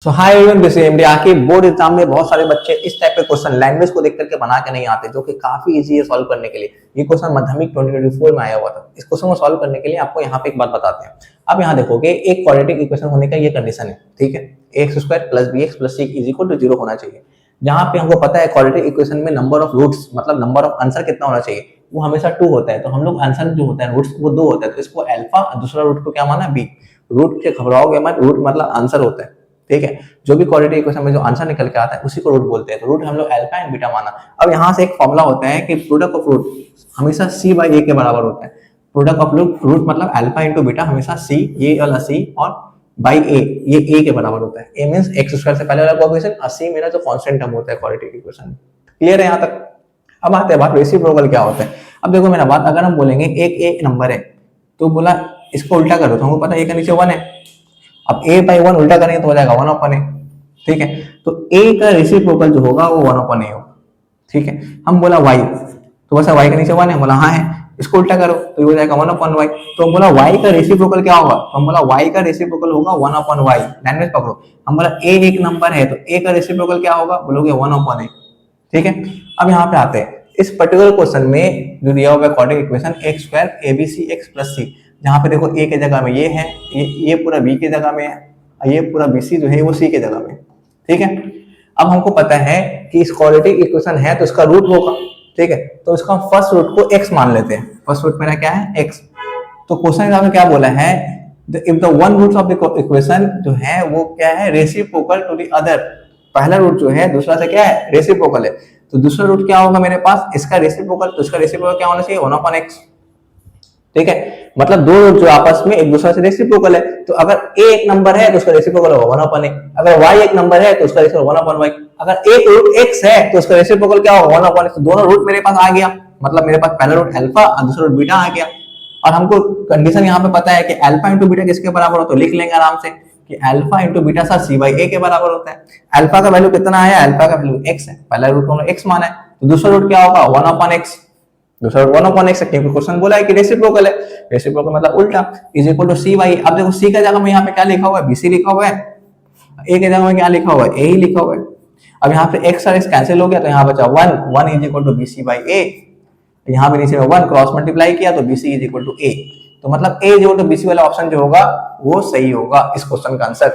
So hi everyone, this is MD. आके board exam में बहुत सारे बच्चे इस टाइप के क्वेश्चन लैंग्वेज को देख करके बना के नहीं आते, जो कि काफी इजी है सॉल्व करने के लिए। ये क्वेश्चन माध्यमिक 2024 में आया हुआ था। इस क्वेश्चन को सॉल्व करने के लिए आपको यहाँ पे एक बात बताते हैं। अब यहाँ देखोगे एक क्वाड्रेटिक इक्वेशन होने का ये कंडीशन है, ठीक है। X square plus b x plus c is equal to 0 होना चाहिए। जहाँ पे हमको पता है क्वाड्रेटिक इक्वेशन में नंबर ऑफ रूट्स मतलब नंबर ऑफ आंसर कितना होना चाहिए, वो हमेशा 2 होता है। तो हम लोग आंसर जो होता है रूट्स वो 2 होता है, तो इसको अल्फा, दूसरा रूट को क्या माना बी। रूट से घबराओगे मत, रूट मतलब आंसर होता है, ठीक है। जो भी क्वाड्रेटिक इक्वेशन में जो आंसर निकल के आता है उसी को रूट बोलते हैं। तो रूट हम लोग अल्फा एंड बीटा माना। अब यहाँ से एक फॉर्मूला होता है कि प्रोडक्ट ऑफ रूट हमेशा सी बाई ए के बराबर होता है। प्रोडक्ट ऑफ रूट मतलब अल्फा इंटू बीटा हमेशा सी, ये वाला सी और बाई ए, ये ए के बराबर होता है। ए मींस एक्स स्क्वायर से पहले वाला कोएफिशिएंट और सी मेरा जो कांस्टेंट टर्म होता है क्वाड्रेटिक इक्वेशन। क्लियर है यहाँ तक? अब आते हैं बात रेसिप्रोकल क्या होता है। अब देखो मेरा बात, अगर हम बोलेंगे एक नंबर है तो बोला इसको उल्टा करो, तो हमको पता है ए का नीचे 1 है। अब a बाई 1 उल्टा करेंगे तो हो जाएगा 1 अपॉन ए, ठीक है। तो a का रेसिप्रोकल जो होगा वो 1 अपॉन ए होगा, ठीक है। हम बोला y, तो बस y का नीचे 1 है, बोला हाँ है, इसको उल्टा करो तो ये हो जाएगा 1 अपॉन y। तो हम बोला y का रेसिप्रोकल क्या होगा, तो हम बोला y का रेसिप्रोकल होगा 1 अपॉन y। लैंग्वेज पकड़ो। हम बोला a एक नंबर है तो a का रेसिप्रोकल क्या होगा, बोलोगे 1 अपॉन ए, ठीक है। अब यहाँ पे आते हैं इस पर्टिकुलर क्वेश्चन में जो दिया हुआ है quadratic equation X square A B C X plus C, जहाँ पे देखो a के जगह में ये है, ये पूरा b के जगह में है, ये पूरा bc जो है वो c के जगह में, ठीक है। अब हमको पता है कि इस क्वाड्रेटिक इक्वेशन है तो इसका रूट होगा, ठीक है। तो इसका हम फर्स्ट रूट को x मान लेते हैं। फर्स्ट रूट मेरा क्या है x। तो क्वेश्चन में क्या बोला है, if the one root of the equation जो है वो क्या है, रेसिप्रोकल टू द अदर। पहला रूट जो है दूसरा से क्या है, रेसिप्रोकल है। तो दूसरा रूट क्या होगा मेरे पास, इसका रेसिप्रोकल, तो इसका रेसिप्रोकल क्या होना चाहिए, 1 अपॉन x, ठीक है। मतलब दो रूट जो आपस में एक दूसरे से रेसिप्रोकल है। तो अगर a एक नंबर है तो उसका रेसिप्रोकल होगा 1 अपॉन a, अगर y एक नंबर है तो उसका रेसिप्रोकल 1 अपॉन y। अगर एक रूट x है तो उसका रेसिप्रोकल क्या होगा, 1 अपॉन x। तो दोनों रूट मेरे पास आ गया, मतलब मेरे पास पहला रूट अल्फा और दूसरा रूट बीटा आ गया। और हमको कंडीशन यहाँ पे पता है कि अल्फा इंटू बीटा किसके बराबर हो, तो लिख लेंगे आराम से कि अल्फा इंटू बीटा सा सी बाई ए के बराबर होता है। अल्फा का वैल्यू कितना है, अल्फा का वैल्यू x है, पहला रूट हमने x माना है, तो दूसरा रूट क्या होगा 1 अपॉन x। दूसरा 1 अपॉन x, क्योंकि क्वेश्चन बोला है कि रेसिप्रोकल है, रेसिप्रोकल मतलब उल्टा, is equal to c by. अब देखो सी का जगह में यहाँ पे क्या लिखा हुआ है, bc लिखा हुआ है, a के जगह में क्या लिखा हुआ है, a ही लिखा हुआ है। अब यहाँ पे x और x कैंसिल हो गया तो यहाँ बचा 1 is equal to bc by a। यहाँ पे नीचे में 1 क्रॉस मल्टीप्लाई किया तो bc is equal to a। तो मतलब a जो तो bc वाला ऑप्शन जो होगा वो सही होगा इस क्वेश्चन का आंसर।